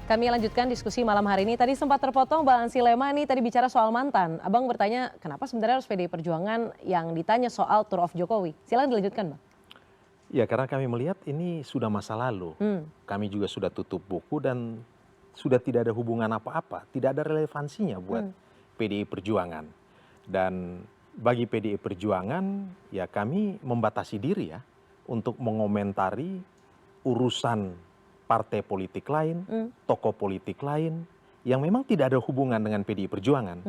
Kami lanjutkan diskusi malam hari ini. Tadi sempat terpotong Bang Ansi Lema tadi bicara soal mantan. Abang bertanya kenapa sebenarnya harus PDI Perjuangan yang ditanya soal tour of Jokowi. Silakan dilanjutkan Bang. Ya, karena kami melihat ini sudah masa lalu. Kami juga sudah tutup buku dan sudah tidak ada hubungan apa-apa, tidak ada relevansinya buat PDI Perjuangan. Dan bagi PDI Perjuangan, ya kami membatasi diri ya untuk mengomentari urusan partai politik lain, tokoh politik lain yang memang tidak ada hubungan dengan PDI Perjuangan.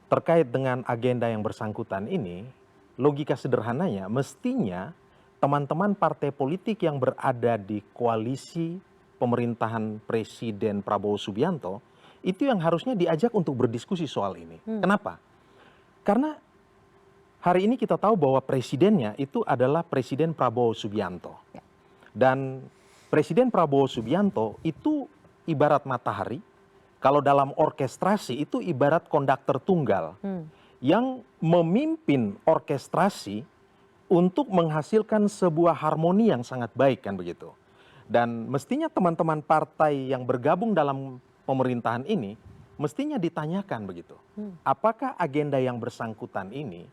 Terkait dengan agenda yang bersangkutan ini, logika sederhananya mestinya teman-teman partai politik yang berada di koalisi pemerintahan Presiden Prabowo Subianto itu yang harusnya diajak untuk berdiskusi soal ini. Kenapa? Karena hari ini kita tahu bahwa presidennya itu adalah Presiden Prabowo Subianto. Dan Presiden Prabowo Subianto itu ibarat matahari, kalau dalam orkestrasi itu ibarat konduktor tunggal yang memimpin orkestrasi untuk menghasilkan sebuah harmoni yang sangat baik kan begitu. Dan mestinya teman-teman partai yang bergabung dalam pemerintahan ini mestinya ditanyakan begitu. Apakah agenda yang bersangkutan ini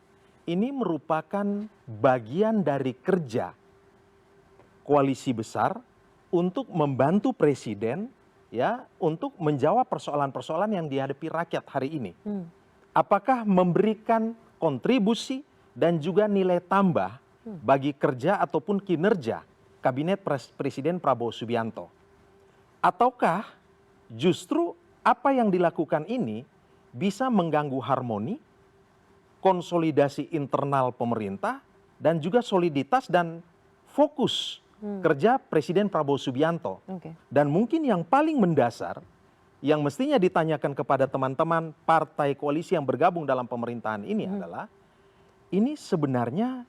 merupakan bagian dari kerja koalisi besar untuk membantu presiden ya untuk menjawab persoalan-persoalan yang dihadapi rakyat hari ini. Apakah memberikan kontribusi dan juga nilai tambah bagi kerja ataupun kinerja kabinet Presiden Prabowo Subianto? Ataukah justru apa yang dilakukan ini bisa mengganggu harmoni, konsolidasi internal pemerintah, dan juga soliditas dan fokus kerja Presiden Prabowo Subianto. Dan mungkin yang paling mendasar yang mestinya ditanyakan kepada teman-teman partai koalisi yang bergabung dalam pemerintahan ini adalah ini sebenarnya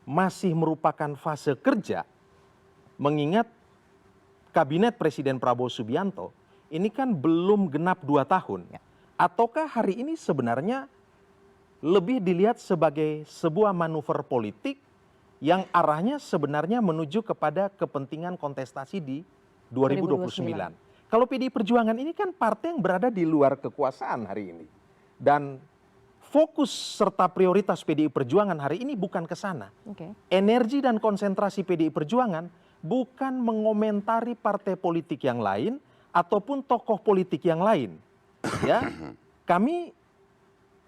masih merupakan fase kerja, mengingat kabinet Presiden Prabowo Subianto ini kan belum genap 2 tahun. Ataukah hari ini sebenarnya lebih dilihat sebagai sebuah manuver politik yang arahnya sebenarnya menuju kepada kepentingan kontestasi di 2029. Kalau PDI Perjuangan ini kan partai yang berada di luar kekuasaan hari ini. Dan fokus serta prioritas PDI Perjuangan hari ini bukan ke sana. Energi dan konsentrasi PDI Perjuangan bukan mengomentari partai politik yang lain ataupun tokoh politik yang lain. Ya, kami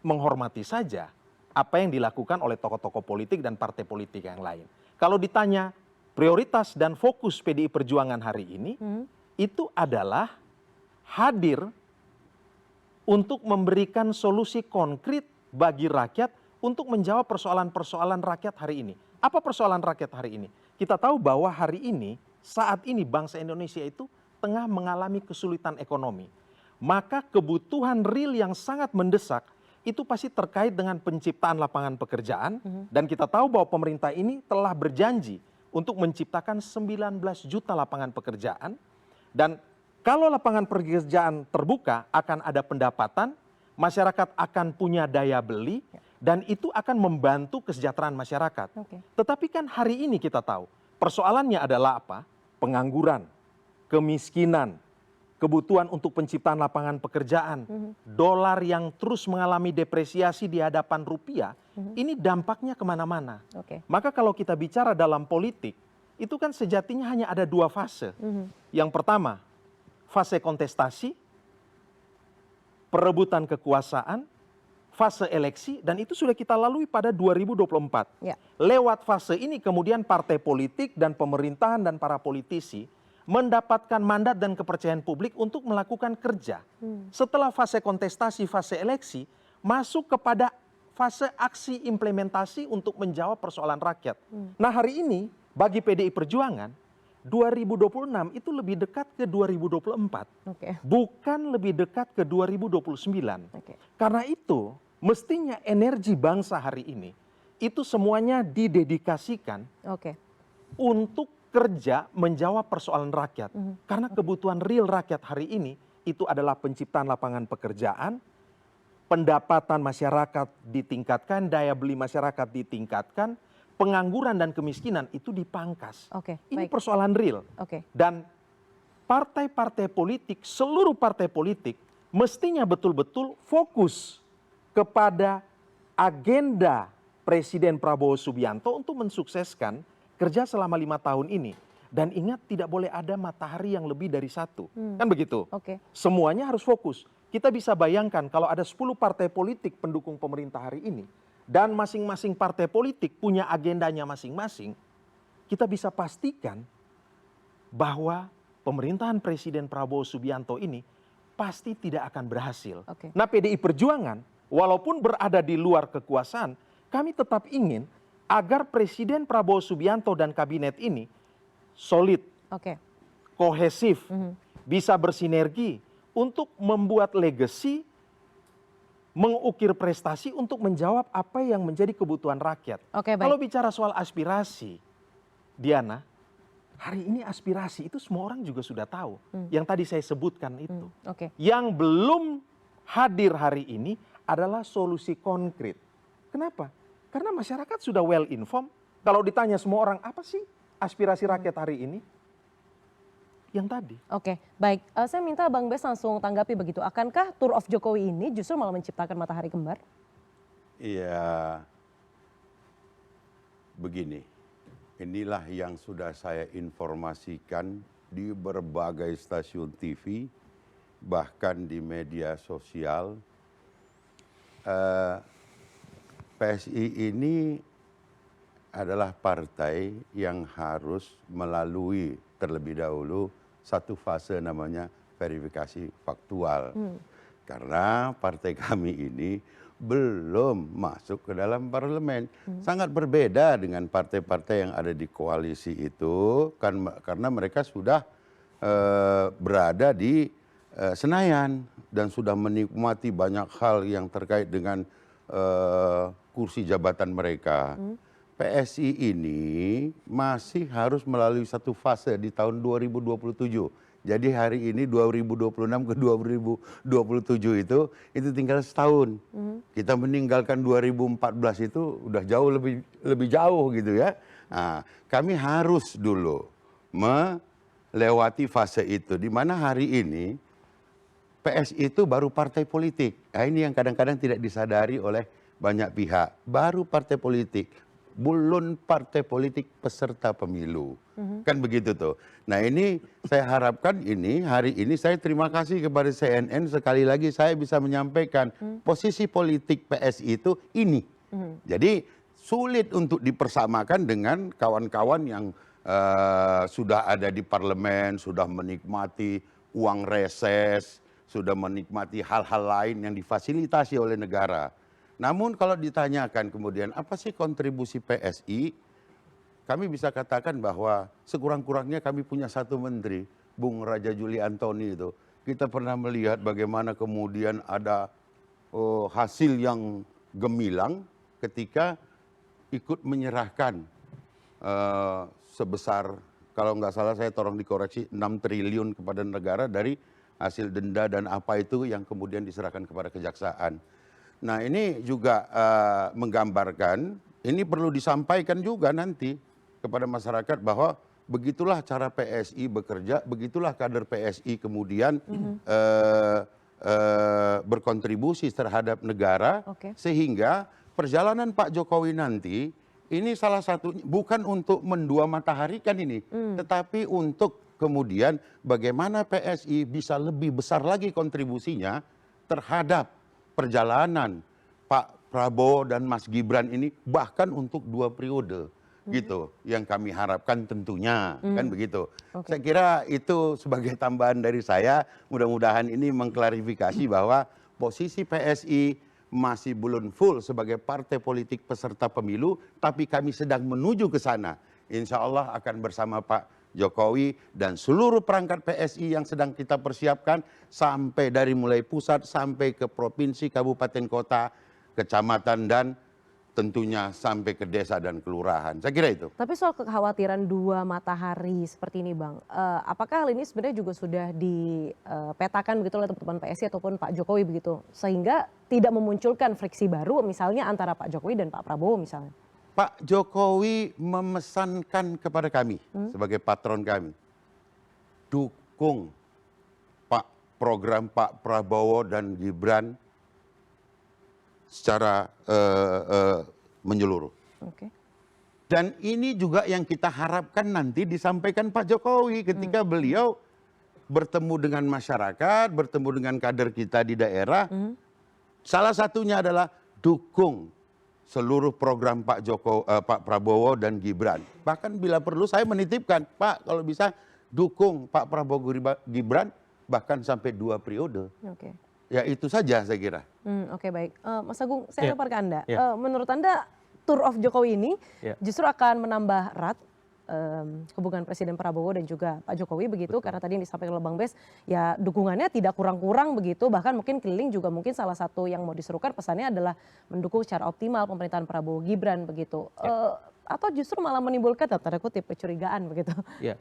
menghormati saja apa yang dilakukan oleh tokoh-tokoh politik dan partai politik yang lain. Kalau ditanya prioritas dan fokus PDI Perjuangan hari ini, itu adalah hadir untuk memberikan solusi konkret bagi rakyat untuk menjawab persoalan-persoalan rakyat hari ini. Apa persoalan rakyat hari ini? Kita tahu bahwa hari ini, saat ini bangsa Indonesia itu tengah mengalami kesulitan ekonomi. Maka kebutuhan real yang sangat mendesak itu pasti terkait dengan penciptaan lapangan pekerjaan. Dan kita tahu bahwa pemerintah ini telah berjanji untuk menciptakan 19 juta lapangan pekerjaan. Dan kalau lapangan pekerjaan terbuka akan ada pendapatan, masyarakat akan punya daya beli, dan itu akan membantu kesejahteraan masyarakat. Tetapi kan hari ini kita tahu persoalannya adalah apa? Pengangguran, kemiskinan, kebutuhan untuk penciptaan lapangan pekerjaan, dolar yang terus mengalami depresiasi di hadapan rupiah, ini dampaknya kemana-mana. Maka kalau kita bicara dalam politik, itu kan sejatinya hanya ada 2 fase. Yang pertama, fase kontestasi, perebutan kekuasaan, fase eleksi, dan itu sudah kita lalui pada 2024. Lewat fase ini kemudian partai politik dan pemerintahan dan para politisi mendapatkan mandat dan kepercayaan publik untuk melakukan kerja. Setelah fase kontestasi, fase eleksi, masuk kepada fase aksi implementasi untuk menjawab persoalan rakyat. Nah hari ini bagi PDI Perjuangan, 2026 itu lebih dekat ke 2024. Bukan lebih dekat ke 2029. Karena itu mestinya energi bangsa hari ini, itu semuanya didedikasikan untuk kerja menjawab persoalan rakyat. Karena kebutuhan real rakyat hari ini itu adalah penciptaan lapangan pekerjaan, pendapatan masyarakat ditingkatkan, daya beli masyarakat ditingkatkan, pengangguran dan kemiskinan itu dipangkas. Ini persoalan real. Dan partai-partai politik, seluruh partai politik mestinya betul-betul fokus kepada agenda Presiden Prabowo Subianto untuk mensukseskan kerja selama 5 tahun ini. Dan ingat, tidak boleh ada matahari yang lebih dari satu. Kan begitu? Oke. Semuanya harus fokus. Kita bisa bayangkan kalau ada 10 partai politik pendukung pemerintah hari ini, dan masing-masing partai politik punya agendanya masing-masing, kita bisa pastikan bahwa pemerintahan Presiden Prabowo Subianto ini pasti tidak akan berhasil. Oke. Nah, PDI Perjuangan, walaupun berada di luar kekuasaan, kami tetap ingin agar Presiden Prabowo Subianto dan kabinet ini solid, Oke. kohesif, bisa bersinergi untuk membuat legacy, mengukir prestasi untuk menjawab apa yang menjadi kebutuhan rakyat. Oke, baik. Kalau bicara soal aspirasi, Diana, hari ini aspirasi itu semua orang juga sudah tahu. Yang tadi saya sebutkan itu. Oke. Yang belum hadir hari ini adalah solusi konkret. Kenapa? Karena masyarakat sudah well informed. Kalau ditanya semua orang, apa sih aspirasi rakyat hari ini? Yang tadi. Oke, baik. Saya minta Bang Bes langsung tanggapi begitu. Akankah Tour of Jokowi ini justru malah menciptakan matahari kembar? Iya, begini. Inilah yang sudah saya informasikan di berbagai stasiun TV, bahkan di media sosial. PSI ini adalah partai yang harus melalui terlebih dahulu satu fase namanya verifikasi faktual. Karena partai kami ini belum masuk ke dalam parlemen. Sangat berbeda dengan partai-partai yang ada di koalisi itu, karena mereka sudah berada di Senayan dan sudah menikmati banyak hal yang terkait dengan kursi jabatan mereka. PSI ini masih harus melalui satu fase di tahun 2027. Jadi hari ini 2026 ke 2027 itu tinggal setahun. Kita meninggalkan 2014 itu udah jauh lebih jauh gitu ya. Nah, kami harus dulu melewati fase itu, di mana hari ini PSI itu baru partai politik. Nah, ini yang kadang-kadang tidak disadari oleh banyak pihak. Baru partai politik, belum partai politik peserta pemilu. Kan begitu tuh. Nah, ini saya harapkan hari ini saya terima kasih kepada CNN, sekali lagi saya bisa menyampaikan posisi politik PSI itu ini. Jadi sulit untuk dipersamakan dengan kawan-kawan yang sudah ada di parlemen, sudah menikmati uang reses, sudah menikmati hal-hal lain yang difasilitasi oleh negara. Namun kalau ditanyakan kemudian apa sih kontribusi PSI, kami bisa katakan bahwa sekurang-kurangnya kami punya satu menteri, Bung Raja Juli Antoni itu. Kita pernah melihat bagaimana kemudian ada hasil yang gemilang ketika ikut menyerahkan sebesar, kalau nggak salah saya tolong dikoreksi, 6 triliun kepada negara dari hasil denda dan apa itu yang kemudian diserahkan kepada kejaksaan. Nah, ini juga menggambarkan, ini perlu disampaikan juga nanti kepada masyarakat bahwa begitulah cara PSI bekerja, begitulah kader PSI kemudian berkontribusi terhadap negara, sehingga perjalanan Pak Jokowi nanti ini salah satunya bukan untuk mendua matahari kan ini, tetapi untuk kemudian bagaimana PSI bisa lebih besar lagi kontribusinya terhadap perjalanan Pak Prabowo dan Mas Gibran ini, bahkan untuk 2 periode gitu yang kami harapkan tentunya, kan begitu. Saya kira itu sebagai tambahan dari saya, mudah-mudahan ini mengklarifikasi bahwa posisi PSI masih belum full sebagai partai politik peserta pemilu, tapi kami sedang menuju ke sana. Insya Allah akan bersama Pak Jokowi dan seluruh perangkat PSI yang sedang kita persiapkan, sampai dari mulai pusat sampai ke provinsi, kabupaten, kota, kecamatan, dan tentunya sampai ke desa dan kelurahan. Saya kira itu. Tapi soal kekhawatiran 2 matahari seperti ini, Bang, apakah hal ini sebenarnya juga sudah dipetakan begitu oleh teman-teman PSI ataupun Pak Jokowi begitu, sehingga tidak memunculkan friksi baru misalnya antara Pak Jokowi dan Pak Prabowo misalnya? Pak Jokowi memesankan kepada kami sebagai patron kami, mendukung program Pak Prabowo dan Gibran secara menyeluruh. Oke. Dan ini juga yang kita harapkan nanti disampaikan Pak Jokowi ketika beliau bertemu dengan masyarakat, bertemu dengan kader kita di daerah. Salah satunya adalah dukung seluruh program Pak Prabowo dan Gibran. Bahkan bila perlu saya menitipkan, Pak kalau bisa dukung Pak Prabowo Gibran bahkan sampai 2 periode. Oke. Ya itu saja saya kira. Oke, baik. Mas Agung, saya lempar ke Anda. Ya. Menurut Anda tour of Jokowi ini Ya. justru akan menambah erat hubungan Presiden Prabowo dan juga Pak Jokowi begitu, karena tadi yang disampaikan oleh Bang Bes, ya dukungannya tidak kurang-kurang begitu, bahkan mungkin keliling juga mungkin salah satu yang mau diserukan pesannya adalah mendukung secara optimal pemerintahan Prabowo Gibran begitu. Atau justru malah menimbulkan tanda kutip kecurigaan begitu. Ya,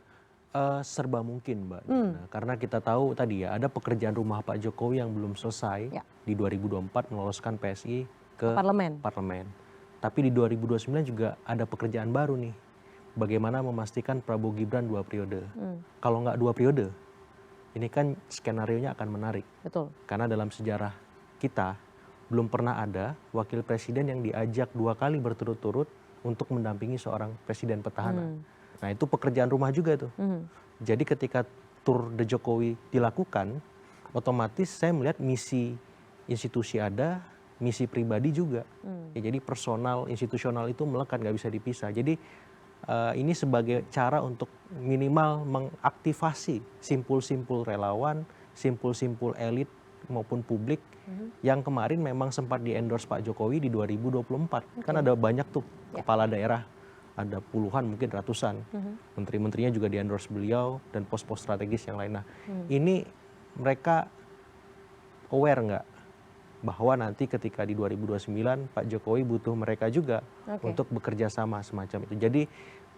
serba mungkin Mbak Diana. Karena kita tahu tadi ya ada pekerjaan rumah Pak Jokowi yang belum selesai Ya. di 2024 meloloskan PSI ke Parlemen. Tapi di 2029 juga ada pekerjaan baru nih. Bagaimana memastikan Prabowo Gibran 2 periode. Kalau nggak 2 periode, ini kan skenarionya akan menarik. Betul. Karena dalam sejarah kita belum pernah ada wakil presiden yang diajak 2 kali berturut-turut untuk mendampingi seorang presiden petahana. Nah itu pekerjaan rumah juga tuh. Jadi ketika Tour de Jokowi dilakukan, otomatis saya melihat misi institusi ada, misi pribadi juga. Ya, jadi personal, institusional itu melekat, nggak bisa dipisah. Jadi ini sebagai cara untuk minimal mengaktifasi simpul-simpul relawan, simpul-simpul elit maupun publik yang kemarin memang sempat di-endorse Pak Jokowi di 2024. Kan ada banyak tuh kepala daerah, ada puluhan mungkin ratusan. Menteri-menterinya juga di-endorse beliau dan pos-pos strategis yang lain. Nah ini mereka aware nggak bahwa nanti ketika di 2029 Pak Jokowi butuh mereka juga untuk bekerja sama semacam itu. Jadi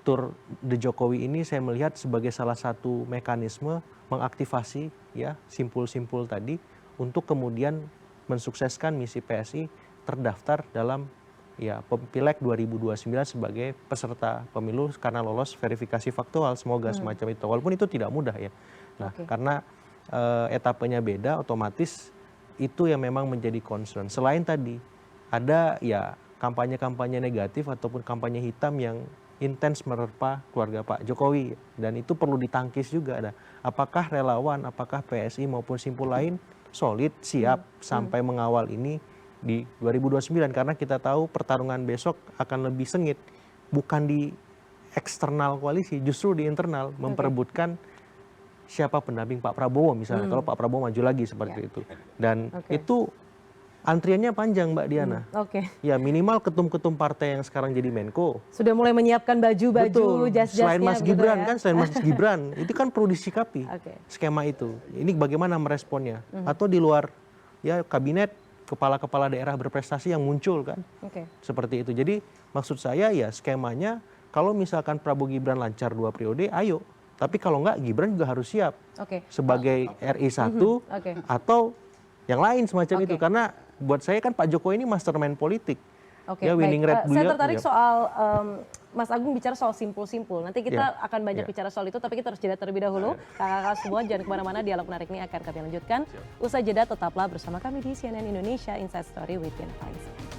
Tour de Jokowi ini saya melihat sebagai salah satu mekanisme mengaktifasi ya simpul-simpul tadi untuk kemudian mensukseskan misi PSI terdaftar dalam ya Pileg 2029 sebagai peserta pemilu karena lolos verifikasi faktual. Semoga semacam itu. Walaupun itu tidak mudah ya. Nah, karena etapenya beda, otomatis itu yang memang menjadi concern. Selain tadi ada ya kampanye-kampanye negatif ataupun kampanye hitam yang intens menerpa keluarga Pak Jokowi dan itu perlu ditangkis juga. Ada apakah relawan, apakah PSI maupun simpul lain solid siap sampai mengawal ini di 2029 karena kita tahu pertarungan besok akan lebih sengit bukan di eksternal koalisi, justru di internal memperebutkan siapa pendamping Pak Prabowo misalnya kalau Pak Prabowo maju lagi seperti itu. Dan itu antriannya panjang Mbak Diana. Ya minimal ketum-ketum partai yang sekarang jadi Menko. Sudah mulai menyiapkan baju-baju, jas-jasnya. Selain Mas Gibran kan, selain Mas Gibran, itu kan perlu disikapi skema itu. Ini bagaimana meresponnya? Atau di luar ya kabinet kepala-kepala daerah berprestasi yang muncul kan. Seperti itu. Jadi maksud saya ya skemanya kalau misalkan Prabowo Gibran lancar 2 periode, ayo. Tapi kalau enggak, Gibran juga harus siap sebagai RI 1 atau yang lain semacam itu. Karena buat saya kan Pak Jokowi ini mastermind politik. Ya, winning rate saya tertarik soal Mas Agung bicara soal simpul-simpul. Nanti kita akan banyak bicara soal itu, tapi kita harus jeda terlebih dahulu. Kakak-kakak semua jangan kemana-mana, dialog menarik ini akan kami lanjutkan. Usai jeda tetaplah bersama kami di CNN Indonesia Inside Story with Dian Faiza.